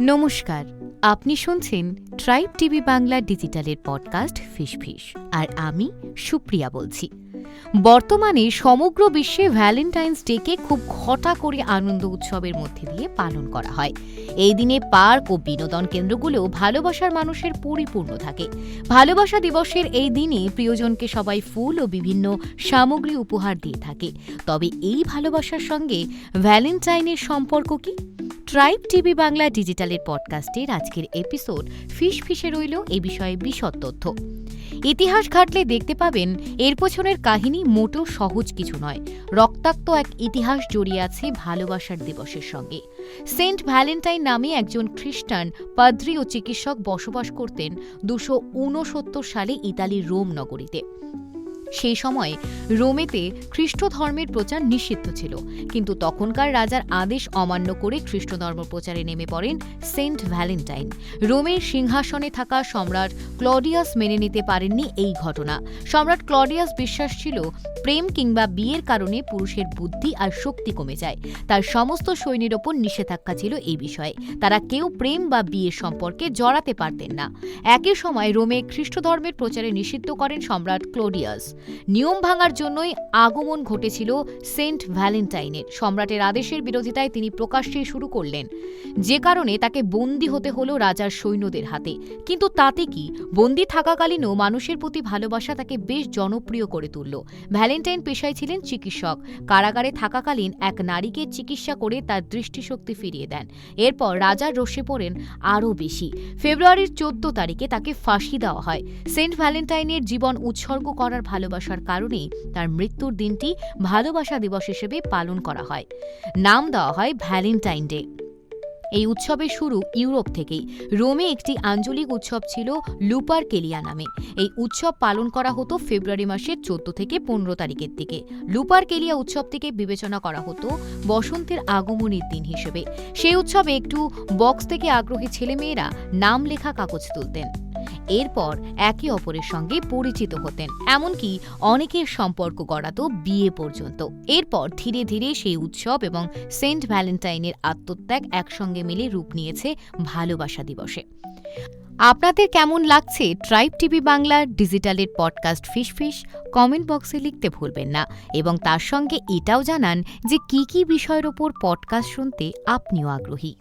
নমস্কার, আপনি শুনছেন ট্রাইব টিভি বাংলা ডিজিটালের পডকাস্ট ফিশ আর আমি সুপ্রিয়া বলছি। বর্তমানে সমগ্র বিশ্বে ভ্যালেন্টাইন্স ডেকে খুব ঘটা করে আনন্দ উৎসবের মধ্যে দিয়ে পালন করা হয়। এই দিনে পার্ক ও বিনোদন কেন্দ্রগুলোও ভালোবাসার মানুষের পরিপূর্ণ থাকে। ভালোবাসা দিবসের এই দিনে প্রিয়জনকে সবাই ফুল ও বিভিন্ন সামগ্রী উপহার দিয়ে থাকে। তবে এই ভালোবাসার সঙ্গে ভ্যালেন্টাইনের সম্পর্ক কি? ট্রাইব টিভি বাংলা ডিজিটালের পডকাস্টের আজকের এপিসোড ফিশে রইল এ বিষয়ে বিশদ তথ্য। ইতিহাস ঘাটলে দেখতে পাবেন এর পেছনের কাহিনী মোটেও সহজ কিছু নয়। রক্তাক্ত এক ইতিহাস জড়িয়ে আছে ভালোবাসার দিবসের সঙ্গে। সেন্ট ভ্যালেন্টাইন নামে একজন খ্রিস্টান পাদ্রী ও চিকিৎসক বসবাস করতেন 269 সালে ইতালির রোম নগরীতে। সেই সময় রোমেতে খ্রিস্ট ধর্মের প্রচার নিষিদ্ধ ছিল, কিন্তু তখনকার রাজার আদেশ অমান্য করে খ্রিস্ট ধর্ম প্রচারে নেমে পড়েন সেন্ট ভ্যালেন্টাইন। রোমের সিংহাসনে থাকা সম্রাট ক্লডিয়াস মেনে নিতে পারেননি এই ঘটনা। সম্রাট ক্লডিয়াস বিশ্বাস ছিল প্রেম কিংবা বিয়ের কারণে পুরুষের বুদ্ধি আর শক্তি কমে যায়। তার সমস্ত সৈন্যের ওপর নিষেধাজ্ঞা ছিল এই বিষয়ে। তারা কেউ প্রেম বা বিয়ের সম্পর্কে জড়াতে পারতেন না। একই সময় রোমে খ্রিস্ট ধর্মের প্রচারে নিষিদ্ধ করেন সম্রাট ক্লডিয়াস। নিয়ম ভাঙার জন্যই আগমন ঘটেছিল সেন্ট ভ্যালেন্টাইনের। সম্রাটের আদেশের বিরোধিতায় তিনি প্রকাশ্যে শুরু করলেন, যে কারণে তাকে বন্দী হতে হলো রাজার সৈন্যদের হাতে। কিন্তু তাতে কি, বন্দী থাকাকালীনও মানুষের প্রতি ভালোবাসা তাকে বেশ জনপ্রিয় করে তুলল। ভ্যালেন্টাইন পেশায় ছিলেন চিকিৎসক। কারাগারে থাকাকালীন এক নারীকে চিকিৎসা করে তার দৃষ্টিশক্তি ফিরিয়ে দেন। এরপর রাজার রোষে পড়েন আরও বেশি। ফেব্রুয়ারির 14 তারিখে তাকে ফাঁসি দেওয়া হয়। সেন্ট ভ্যালেন্টাইনের জীবন উৎসর্গ করার ভালোবাসার কারণেই তার মৃত্যুর দিনটি ভালোবাসা দিবস হিসেবে পালন করা হয়। নাম দেওয়া হয় ভ্যালেন্টাইন ডে। এই উৎসবের শুরু ইউরোপ থেকেই। রোমে একটি আঞ্চলিক উৎসব ছিল লুপারকেলিয়া নামে। এই উৎসব পালন করা হতো ফেব্রুয়ারি মাসের 14 থেকে 15 তারিখের দিকে। লুপারকেলিয়া উৎসবটিকে বিবেচনা করা হতো বসন্তের আগমনের দিন হিসেবে। সেই উৎসবে একটু বক্স থেকে আগ্রহী ছেলেমেয়েরা নাম লেখা কাগজ তুলতেন। এরপর একে অপরের সঙ্গে পরিচিত হতেন, এমনকি অনেকের সম্পর্ক গড়াত বিয়ে পর্যন্ত। এরপর ধীরে ধীরে সেই উৎসব এবং সেন্ট ভ্যালেন্টাইনের আত্মত্যাগ একসঙ্গে মিলে রূপ নিয়েছে ভালোবাসা দিবসে। আপনাদের কেমন লাগছে ট্রাইব টিভি বাংলার ডিজিটালের পডকাস্ট ফিশ? কমেন্ট বক্সে লিখতে ভুলবেন না, এবং তার সঙ্গে এটাও জানান যে কি কি বিষয়ের ওপর পডকাস্ট শুনতে আপনিও আগ্রহী।